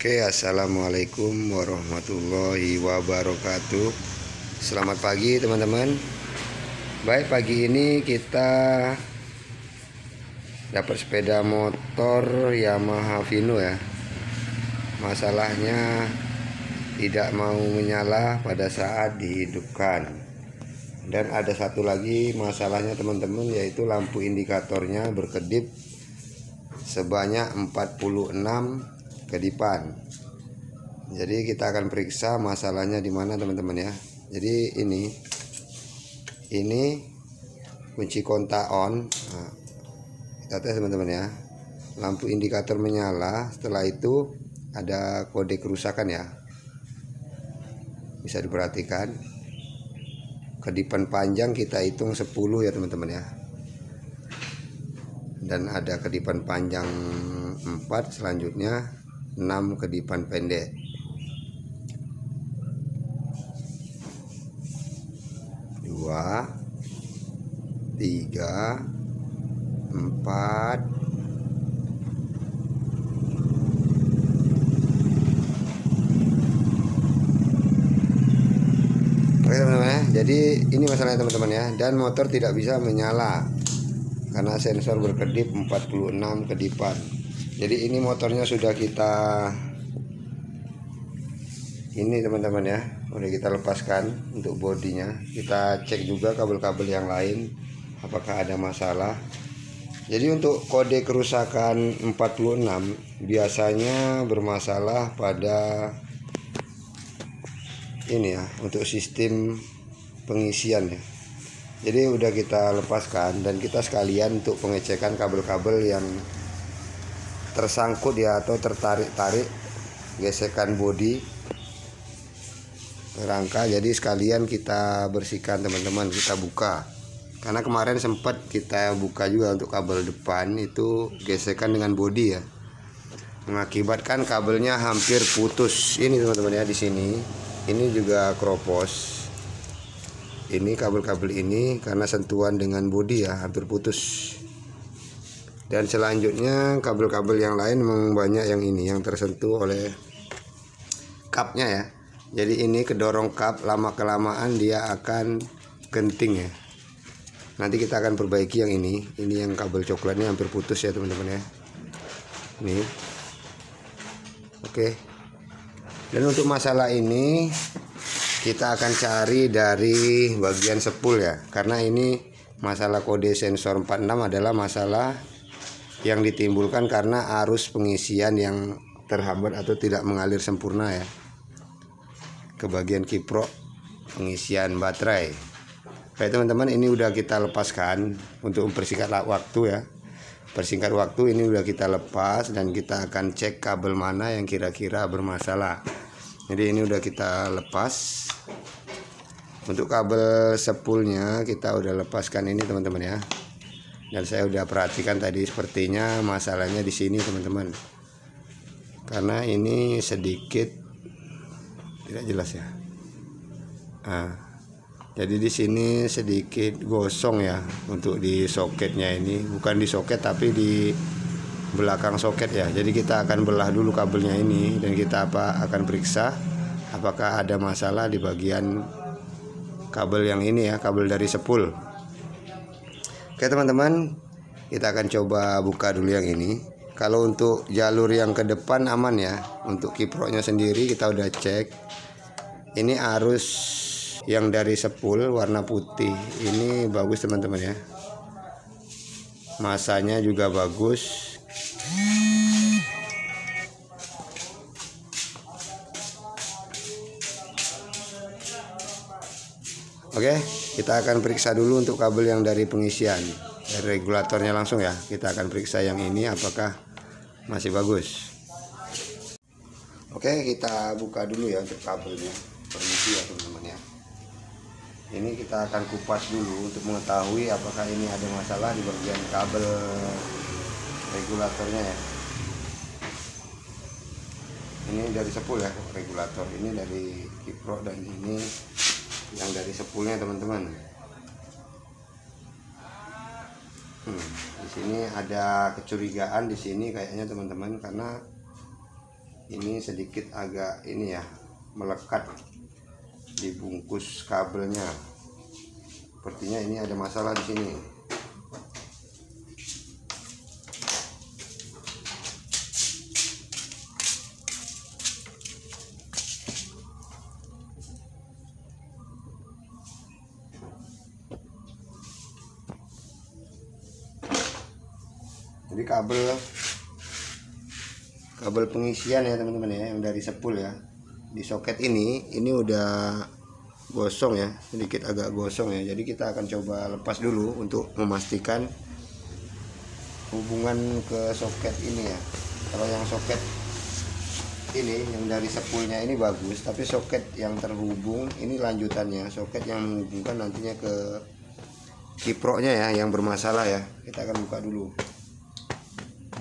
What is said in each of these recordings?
Oke, assalamualaikum warahmatullahi wabarakatuh. Selamat pagi teman-teman. Baik, pagi ini kita dapat sepeda motor Yamaha Vino ya. Masalahnya tidak mau menyala pada saat dihidupkan. Dan ada satu lagi masalahnya teman-teman, yaitu lampu indikatornya berkedip sebanyak 46 kedipan. Jadi kita akan periksa masalahnya di mana teman-teman ya. Jadi ini kunci kontak on. Nah, kita tes teman-teman ya. Lampu indikator menyala, setelah itu ada kode kerusakan ya. Bisa diperhatikan. Kedipan panjang kita hitung 10 ya teman-teman ya. Dan ada kedipan panjang 4, selanjutnya 6 kedipan pendek. Dua, 3, 4. Oke teman-teman ya. Jadi ini masalahnya teman-teman ya. Dan motor tidak bisa menyala karena sensor berkedip 46 kedipan. Jadi ini motornya sudah kita teman-teman ya, udah kita lepaskan untuk bodinya. Kita cek juga kabel-kabel yang lain apakah ada masalah. Jadi untuk kode kerusakan 46 biasanya bermasalah pada ini ya, untuk sistem pengisian ya. Jadi udah kita lepaskan dan kita sekalian untuk pengecekan kabel-kabel yang tersangkut ya atau tertarik-tarik, gesekan bodi rangka. Jadi sekalian kita bersihkan teman-teman, kita buka. Karena kemarin sempat kita buka juga untuk kabel depan, itu gesekan dengan bodi ya, mengakibatkan kabelnya hampir putus. Ini teman-teman ya, di sini ini juga kropos. Ini kabel-kabel ini karena sentuhan dengan bodi ya hampir putus. Dan selanjutnya kabel-kabel yang lain memang banyak yang ini yang tersentuh oleh kapnya ya. Jadi ini kedorong kap, lama kelamaan dia akan genting ya. Nanti kita akan perbaiki yang ini yang kabel coklatnya hampir putus ya teman-teman ya. Ini oke. Dan untuk masalah ini kita akan cari dari bagian sepul ya, karena ini masalah kode sensor 46 adalah masalah yang ditimbulkan karena arus pengisian yang terhambat atau tidak mengalir sempurna ya ke bagian kiprok pengisian baterai. Baik teman-teman, ini udah kita lepaskan untuk mempersingkat waktu ya. Persingkat waktu ini udah kita lepas dan kita akan cek kabel mana yang kira-kira bermasalah. Jadi ini udah kita lepas. Untuk kabel sepulnya kita udah lepaskan ini teman-teman ya. Dan saya udah perhatikan tadi, sepertinya masalahnya di sini teman-teman. Karena ini sedikit tidak jelas ya. Nah, jadi di sini sedikit gosong ya untuk di soketnya ini, bukan di soket tapi di belakang soket ya. Jadi kita akan belah dulu kabelnya ini dan kita akan periksa apakah ada masalah di bagian kabel yang ini ya, kabel dari sepul. Oke teman-teman, kita akan coba buka dulu yang ini. Kalau untuk jalur yang ke depan aman ya. Untuk kiproknya sendiri kita udah cek. Ini arus yang dari sepul warna putih ini bagus teman-teman ya. Masanya juga bagus. Oke, kita akan periksa dulu untuk kabel yang dari pengisian, dari regulatornya langsung ya. Kita akan periksa yang ini apakah masih bagus. Oke, kita buka dulu ya untuk kabelnya. Permisi ya teman-teman ya. Ini kita akan kupas dulu untuk mengetahui apakah ini ada masalah di bagian kabel regulatornya ya. Ini dari sepul ya regulator, ini dari kiprok, dan ini yang dari sepulnya teman-teman. Di sini ada kecurigaan di sini kayaknya teman-teman, karena ini sedikit agak ini ya, melekat di bungkus kabelnya. Sepertinya ini ada masalah di sini. Jadi kabel pengisian ya teman-teman ya, yang dari spool ya, di soket ini udah gosong ya, sedikit agak gosong ya. Jadi kita akan coba lepas dulu untuk memastikan hubungan ke soket ini ya. Kalau yang soket ini yang dari spoolnya ini bagus, tapi soket yang terhubung ini lanjutannya, soket yang menghubungkan nantinya ke kiproknya ya, yang bermasalah ya. Kita akan buka dulu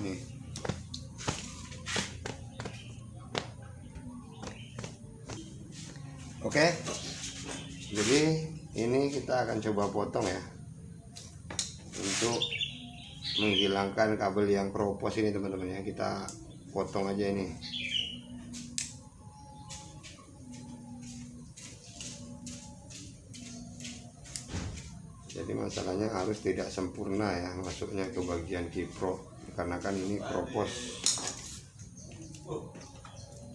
nih. Oke, jadi ini kita akan coba potong ya, untuk menghilangkan kabel yang kropos ini teman-teman ya. Kita potong aja ini. Jadi masalahnya harus tidak sempurna ya masuknya ke bagian kiprok, karena kan ini kropos.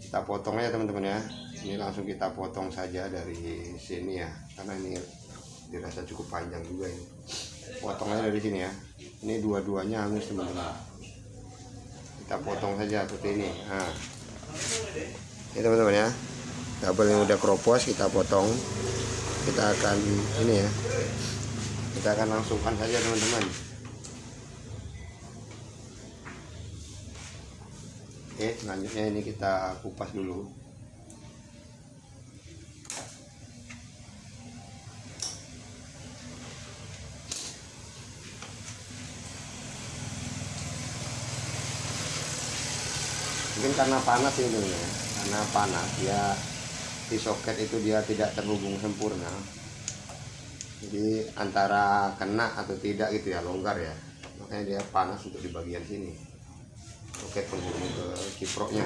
Kita potong aja teman-teman ya. Ini langsung kita potong saja dari sini ya, karena ini dirasa cukup panjang juga ini. Potong aja dari sini ya. Ini dua-duanya halus teman-teman. Kita potong saja seperti ini. Nah, ini teman-teman ya, kabel yang udah kropos kita potong. Kita akan ini ya, kita akan langsungkan saja teman-teman. Oke, selanjutnya ini kita kupas dulu. Mungkin karena panas ini ya, karena panas dia di soket itu dia tidak terhubung sempurna. Jadi antara kena atau tidak gitu ya, longgar ya, makanya dia panas untuk di bagian sini, soket penghubung ke kiproknya.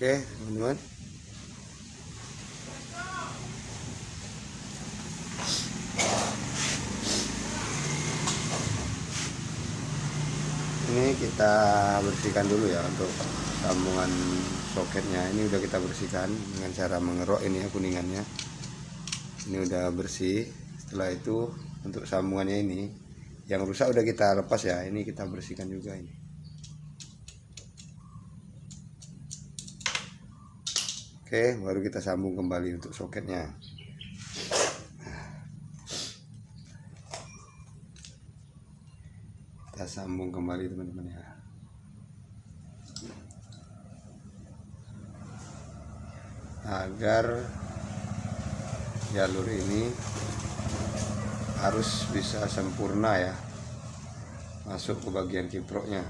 Oke teman-teman, ini kita bersihkan dulu ya untuk sambungan soketnya. Ini udah kita bersihkan dengan cara mengerok ini ya, kuningannya ini udah bersih. Setelah itu untuk sambungannya ini yang rusak udah kita lepas ya, ini kita bersihkan juga ini. Oke, baru kita sambung kembali untuk soketnya. Kita sambung kembali teman-teman ya. Agar jalur ini harus bisa sempurna ya, masuk ke bagian kiproknya.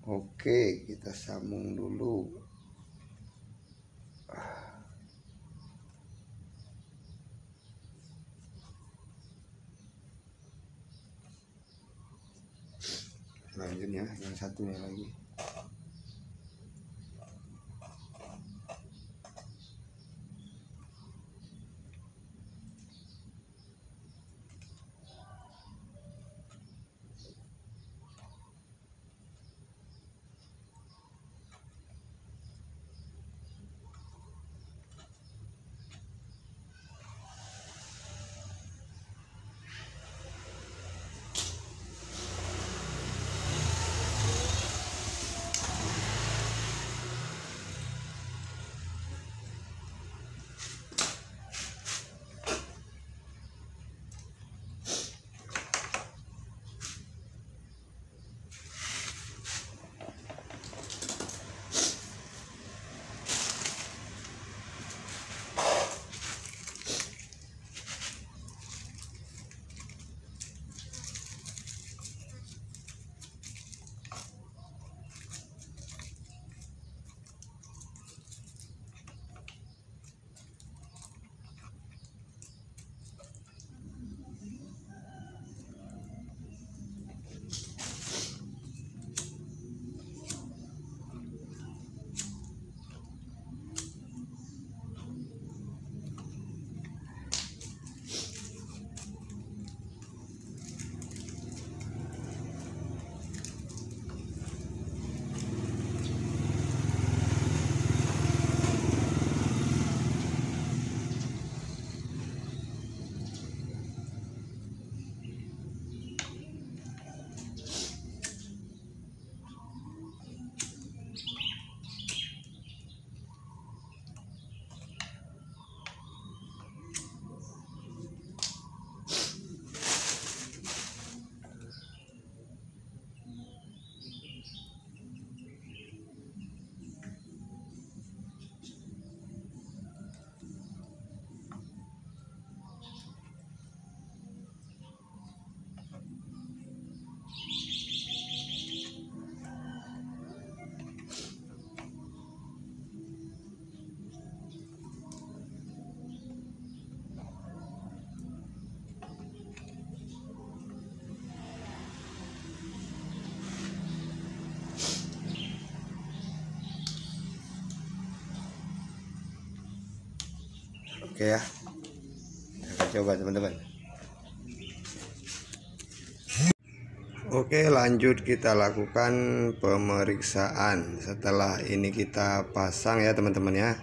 Oke, kita sambung dulu. Selanjutnya yang satunya lagi. Oke ya, kita coba teman-teman. Oke, lanjut kita lakukan pemeriksaan. Setelah ini kita pasang ya teman-teman ya,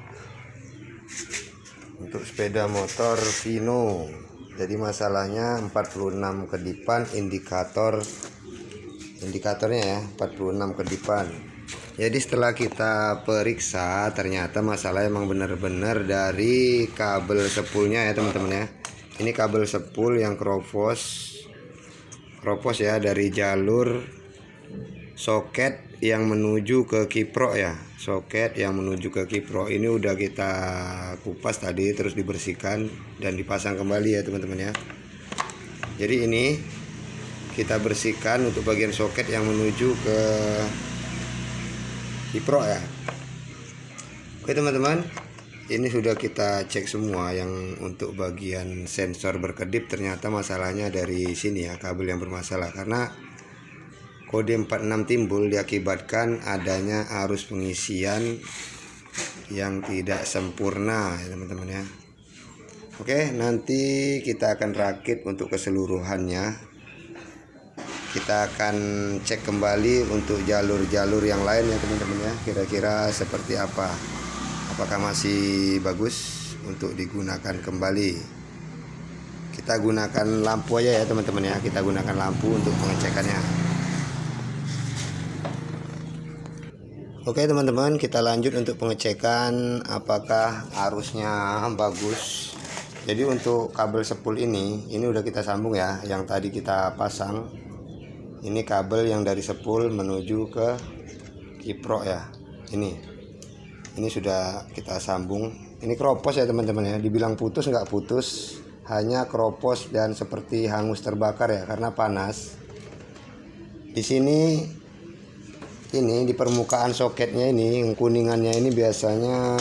untuk sepeda motor Vino. Jadi masalahnya 46 kedipan indikatornya ya, 46 kedipan. Jadi setelah kita periksa, ternyata masalah emang benar-benar dari kabel sepulnya ya teman-teman ya. Ini kabel sepul yang keropos ya, dari jalur soket yang menuju ke kiprok ya. Soket yang menuju ke kiprok ini udah kita kupas tadi, terus dibersihkan dan dipasang kembali ya teman-teman ya. Jadi ini kita bersihkan untuk bagian soket yang menuju ke kiprok ya. Oke teman-teman, ini sudah kita cek semua. Yang untuk bagian sensor berkedip ternyata masalahnya dari sini ya, kabel yang bermasalah, karena kode 46 timbul diakibatkan adanya arus pengisian yang tidak sempurna ya teman-teman ya. Oke, nanti kita akan rakit untuk keseluruhannya. Kita akan cek kembali untuk jalur-jalur yang lain ya teman-teman ya, kira-kira seperti apa, apakah masih bagus untuk digunakan kembali. Kita gunakan lampu aja ya teman-teman ya, kita gunakan lampu untuk pengecekannya. Oke teman-teman, kita lanjut untuk pengecekan apakah arusnya bagus. Jadi untuk kabel sepul ini udah kita sambung ya, yang tadi kita pasang. Ini kabel yang dari sepul menuju ke kiprok ya. Ini sudah kita sambung. Ini keropos ya teman-teman ya. Dibilang putus nggak putus, hanya keropos dan seperti hangus terbakar ya, karena panas. Di sini ini di permukaan soketnya ini, yang kuningannya ini biasanya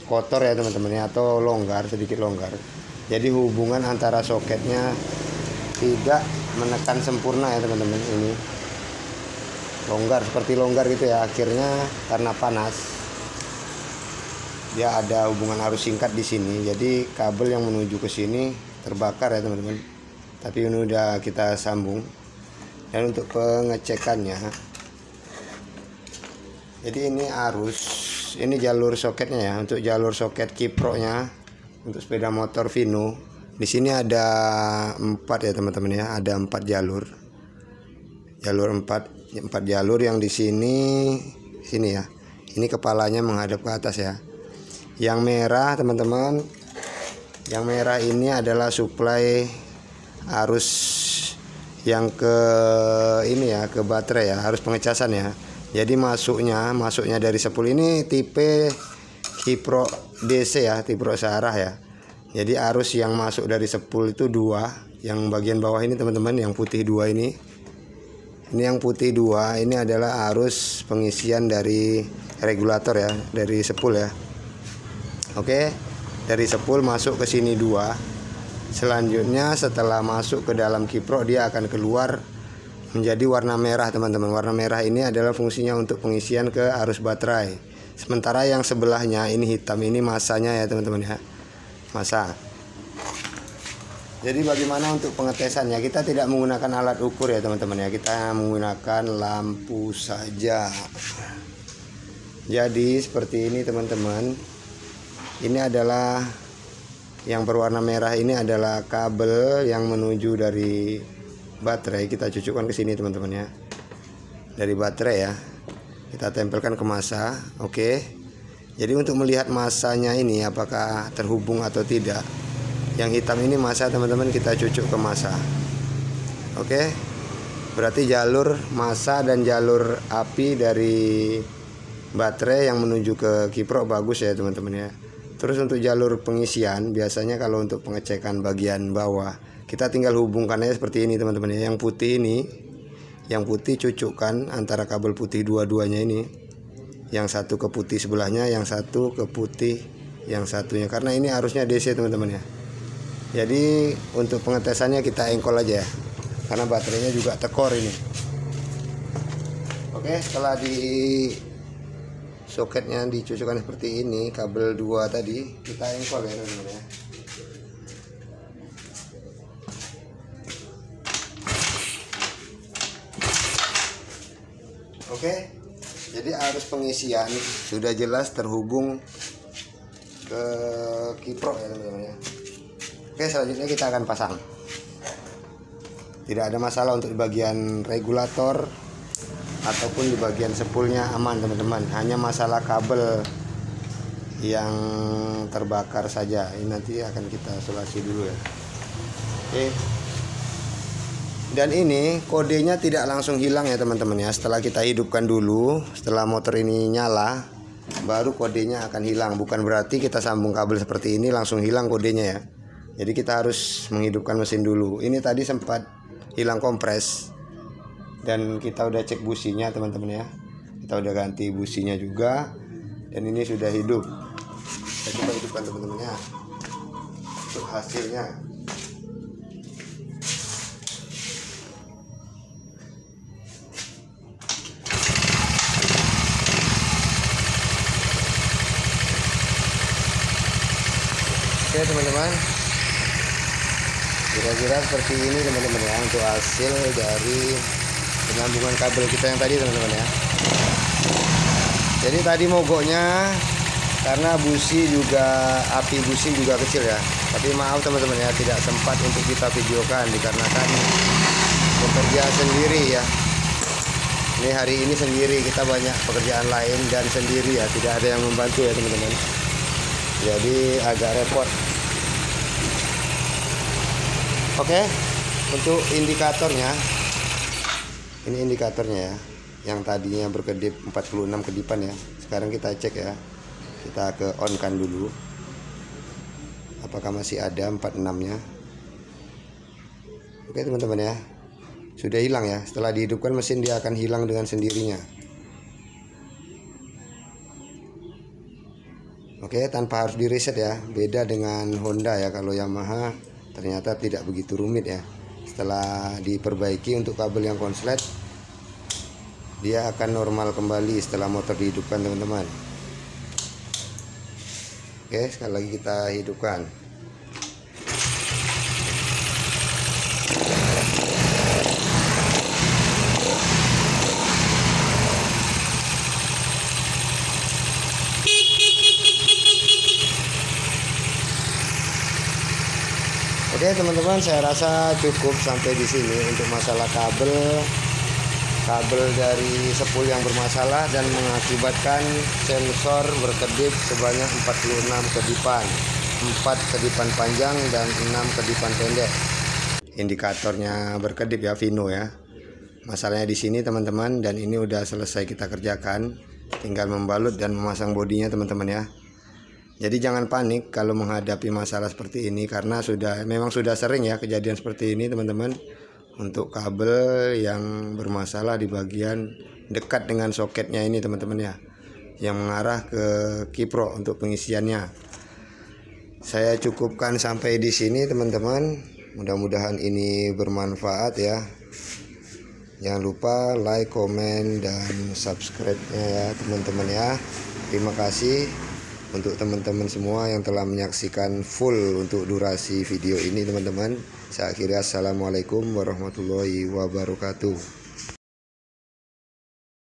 kotor ya teman-teman ya, atau longgar, sedikit longgar. Jadi hubungan antara soketnya tidak menekan sempurna ya teman-teman. Ini longgar, seperti longgar gitu ya, akhirnya karena panas dia ada hubungan arus singkat di sini. Jadi kabel yang menuju ke sini terbakar ya teman-teman, tapi ini udah kita sambung. Dan untuk pengecekannya, jadi ini arus, ini jalur soketnya ya, untuk jalur soket kiproknya untuk sepeda motor Vino. Di sini ada 4 ya teman-teman ya, ada 4 jalur 4 jalur yang di sini ya. Ini kepalanya menghadap ke atas ya. Yang merah teman-teman, yang merah ini adalah suplai arus yang ke ini ya, ke baterai ya, arus pengecasan ya. Jadi masuknya dari sepul ini tipe kiprok DC ya, kiprok searah ya. Jadi arus yang masuk dari sepul itu 2, yang bagian bawah ini teman-teman, yang putih 2 ini. Ini yang putih 2 ini adalah arus pengisian dari regulator ya, dari sepul ya. Oke, dari sepul masuk ke sini 2. Selanjutnya setelah masuk ke dalam kiprok, dia akan keluar menjadi warna merah teman-teman. Warna merah ini adalah fungsinya untuk pengisian ke arus baterai. Sementara yang sebelahnya ini hitam, ini masanya ya teman-teman ya, masa. Jadi bagaimana untuk pengetesannya? Kita tidak menggunakan alat ukur ya teman-teman ya, kita menggunakan lampu saja. Jadi seperti ini teman-teman. Ini adalah yang berwarna merah, ini adalah kabel yang menuju dari baterai. Kita cucukkan ke sini teman-teman ya, dari baterai ya, kita tempelkan ke masa. Oke. Jadi untuk melihat masanya ini apakah terhubung atau tidak, yang hitam ini masa teman-teman, kita cucuk ke masa. Oke, berarti jalur masa dan jalur api dari baterai yang menuju ke kiprok bagus ya teman-teman ya. Terus untuk jalur pengisian, biasanya kalau untuk pengecekan bagian bawah, kita tinggal hubungkannya seperti ini teman-teman ya. Yang putih ini, yang putih cucukkan antara kabel putih dua-duanya ini. Yang satu ke putih sebelahnya, yang satu ke putih yang satunya, karena ini arusnya DC teman-teman ya. Jadi untuk pengetesannya kita engkol aja ya, karena baterainya juga tekor ini. Oke, setelah di soketnya dicocokkan seperti ini, kabel 2 tadi kita engkol ya teman-teman ya. Oke, jadi arus pengisian sudah jelas terhubung ke kiprok ya teman-teman ya. Oke, selanjutnya kita akan pasang. Tidak ada masalah untuk di bagian regulator ataupun di bagian spoolnya, aman teman-teman. Hanya masalah kabel yang terbakar saja. Ini nanti akan kita solusi dulu ya. Oke. Dan ini kodenya tidak langsung hilang ya teman-teman ya. Setelah kita hidupkan dulu, setelah motor ini nyala, baru kodenya akan hilang. Bukan berarti kita sambung kabel seperti ini langsung hilang kodenya ya. Jadi kita harus menghidupkan mesin dulu. Ini tadi sempat hilang kompres dan kita udah cek businya teman-teman ya. Kita udah ganti businya juga dan ini sudah hidup. Kita coba hidupkan teman-teman ya untuk hasilnya. Oke teman-teman, kira-kira seperti ini teman-teman ya untuk hasil dari penyambungan kabel kita yang tadi teman-teman ya. Jadi tadi mogoknya karena busi juga, api busi juga kecil ya. Tapi maaf teman-teman ya, tidak sempat untuk kita videokan dikarenakan bekerja sendiri ya. Ini hari ini sendiri, kita banyak pekerjaan lain dan sendiri ya, tidak ada yang membantu ya teman-teman. Jadi agak repot. Oke, untuk indikatornya, ini indikatornya ya, yang tadinya berkedip 46 kedipan ya. Sekarang kita cek ya, kita ke on kan dulu, apakah masih ada 46-nya. Oke teman-teman ya, sudah hilang ya. Setelah dihidupkan mesin dia akan hilang dengan sendirinya. Oke, tanpa harus di reset ya. Beda dengan Honda ya. Kalau Yamaha ternyata tidak begitu rumit ya. Setelah diperbaiki untuk kabel yang konslet, dia akan normal kembali setelah motor dihidupkan teman-teman. Oke, sekali lagi kita hidupkan. Oke teman-teman, saya rasa cukup sampai di sini untuk masalah kabel dari spool yang bermasalah dan mengakibatkan sensor berkedip sebanyak 46 kedipan, 4 kedipan panjang dan 6 kedipan pendek. Indikatornya berkedip ya, Vino ya. Masalahnya di sini teman-teman, dan ini udah selesai kita kerjakan, tinggal membalut dan memasang bodinya teman-teman ya. Jadi jangan panik kalau menghadapi masalah seperti ini, karena memang sudah sering ya kejadian seperti ini teman-teman. Untuk kabel yang bermasalah di bagian dekat dengan soketnya ini teman-teman ya, yang mengarah ke kiprok untuk pengisiannya. Saya cukupkan sampai di sini teman-teman. Mudah-mudahan ini bermanfaat ya. Jangan lupa like, komen, dan subscribe-nya ya teman-teman ya. Terima kasih untuk teman-teman semua yang telah menyaksikan full untuk durasi video ini teman-teman. Saya akhiri, assalamualaikum warahmatullahi wabarakatuh.